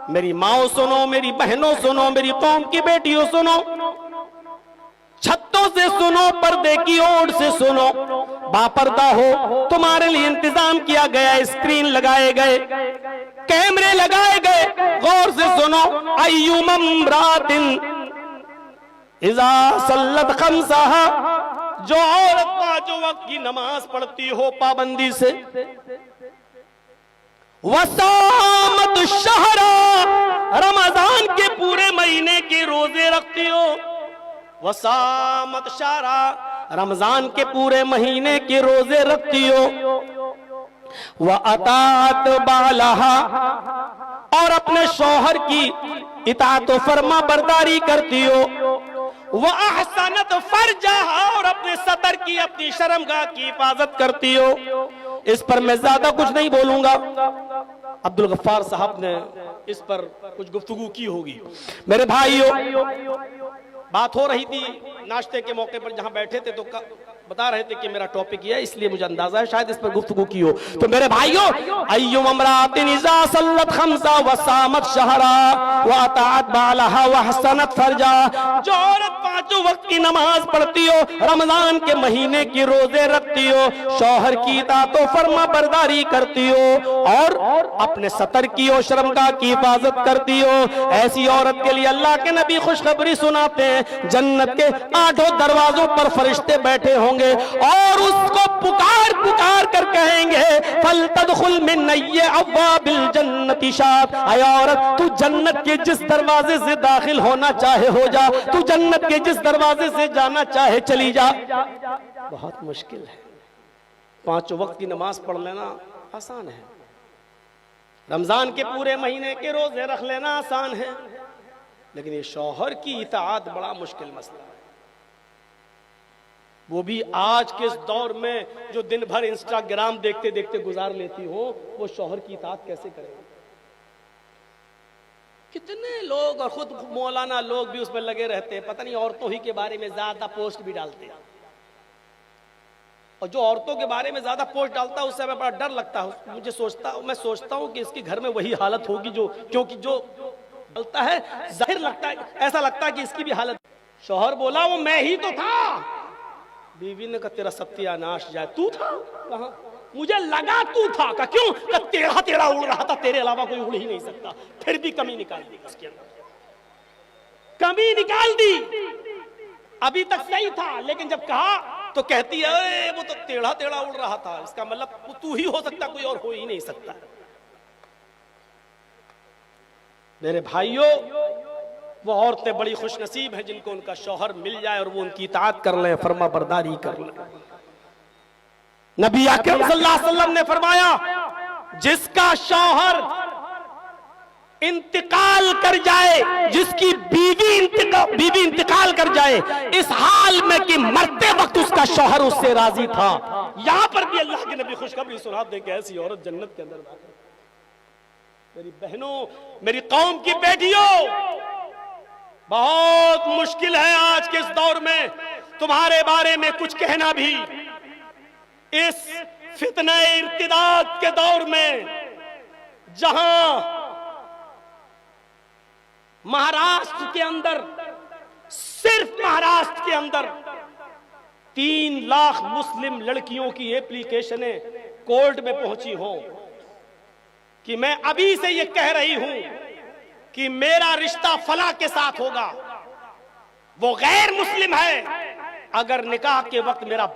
میری ماؤں سنو، میری بہنوں سنو، میری قوم کی بیٹیوں سنو، چھتوں سے سنو، پردے کی اوٹ سے سنو، باپردہ ہو، تمہارے لیے انتظام کیا گیا، اسکرین لگائے گئے، کیمرے لگائے گئے، غور سے سنو، ایوم امرات اذا صلت خمسہا، جو عورت پانچوں وقت کی نماز پڑھتی ہو پابندی سے، وصامت الشہر، رمضان کے پورے مہینے کے روزے رکھتی ہو، وصامت شہر، رمضان کے پورے مہینے کے روزے رکھتی ہو، وَأَطَاعَتْ بَعْلَهَا، اور اپنے شوہر کی اطاعت و فرما برداری کرتی ہو، وَأَحْسَنَتْ فَرْجَهَا، اور اپنے سطر کی، اپنی شرمگاہ کی حفاظت کرتی ہو۔ اس پر میں زیادہ کچھ نہیں بولوں گا، عبدالغفار صاحب نے اس پر کچھ گفتگو کی ہوگی۔ میرے بھائیو، بات ہو رہی تھی ناشتے کے موقع پر، جہاں بیٹھے تھے تو بتا رہے تھے کہ میرا ٹاپک یہ ہے، اس لیے مجھے اندازہ ہے شاید اس پر گفتگو کی ہو۔ تو میرے بھائیو، ایوم امرات اذا صلت خمسا وصامت شہرا واطاعت بالہا وحسنت فرجا، جو عورت پانچوں وقت کی نماز پڑھتی ہو، رمضان کے مہینے کی روزے رکھتی ہو، شوہر کی اطاعت و فرما برداری کرتی ہو، اور اپنے سطر کی اور شرمگاہ کی حفاظت کرتی ہو، ایسی عورت کے لیے اللہ کے نبی خوشخبری سناتے ہیں، جنت کے 8 دروازوں پر فرشتے بیٹھے ہوں گے اور اس کو پکار پکار کر کہیں گے فَلْتَدْخُلْ مِنْ أَيِّ أَبْوَابِ الْجَنَّةِ شَاءْتَ، اے عورت تو جنت کے جس دروازے سے داخل ہونا چاہے ہو جا، تو جنت کے جس دروازے سے جانا چاہے چلی جا۔ بہت مشکل ہے، 5 وقت کی نماز پڑھ لینا آسان ہے، رمضان کے پورے مہینے کے روزے رکھ لینا آسان ہے، لیکن یہ شوہر کی اطاعت بڑا مشکل مسئلہ ہے، وہ بھی آج کے اس دور میں جو دن بھر انسٹاگرام دیکھتے دیکھتے گزار لیتی ہو، وہ شوہر کی اطاعت کیسے کرے گا؟ کتنے لوگ اور خود مولانا لوگ بھی اس پر لگے رہتے ہیں، پتہ نہیں عورتوں ہی کے بارے میں زیادہ پوسٹ بھی ڈالتے ہیں، اور جو عورتوں کے بارے میں زیادہ پوسٹ ڈالتا ہے اس سے ہمیں بڑا ڈر لگتا ہے، میں سوچتا ہوں کہ اس کے گھر میں وہی حالت ہوگی کیونکہ جو ڈالتا ہے ظاہر لگتا ہے، ایسا لگتا ہے کہ اس کی بھی حالت۔ شوہر بولا وہ میں ہی تو تھا، بیوی نے کہا تیرا ستیہ ناش جائے، تو تھا؟ کہاں؟ مجھے لگا تو تھا۔ کہا کیوں؟ کہا تیرا اڑ رہا تھا، تیرے علاوہ کوئی اڑ ہی نہیں سکتا، پھر بھی کمی نکال دی اس کے اندر، کمی نکال دی، ابھی تک صحیح تھا لیکن جب کہا تو کہتی ہے وہ تو ٹیڑھا ٹیڑھا اڑ رہا تھا، اس کا مطلب تو ہی ہو سکتا، کوئی اور ہو ہی نہیں سکتا۔ میرے بھائیوں، وہ عورتیں بڑی خوش نصیب ہیں جن کو ان کا شوہر مل جائے اور وہ ان کی اطاعت کر لیں، فرما برداری کر لیں۔ نبی اکرم صلی اللہ علیہ وسلم نے فرمایا جس کا شوہر انتقال کر جائے، جس کی بیوی انتقال کر جائے اس حال میں کہ مرتے وقت اس کا شوہر اس سے راضی تھا، یہاں پر بھی اللہ کے نبی خوشخبری سنا دیں کہ ایسی عورت جنت کے اندر داخل۔ میری بہنوں، میری قوم کی بیٹیوں، بہت مشکل ہے آج کے اس دور میں تمہارے بارے میں کچھ کہنا بھی، اس فتنہ ارتداد کے دور میں جہاں مہاراشٹر کے اندر، صرف مہاراشٹر کے اندر 3 لاکھ مسلم لڑکیوں کی ایپلیکیشنیں کورٹ میں پہنچی ہوں کہ میں ابھی سے یہ کہہ رہی ہوں کہ میرا رشتہ فلاں کے ساتھ ہوگا، وہ غیر مسلم ہے، اگر نکاح کے وقت میرا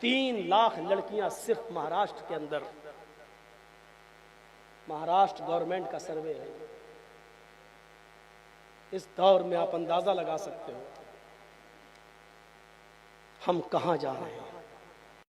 3 لاکھ لڑکیاں صرف مہاراشٹر کے اندر، مہاراشٹر گورنمنٹ کا سروے ہے۔ اس دور میں آپ اندازہ لگا سکتے ہو ہم کہاں جا رہے ہیں۔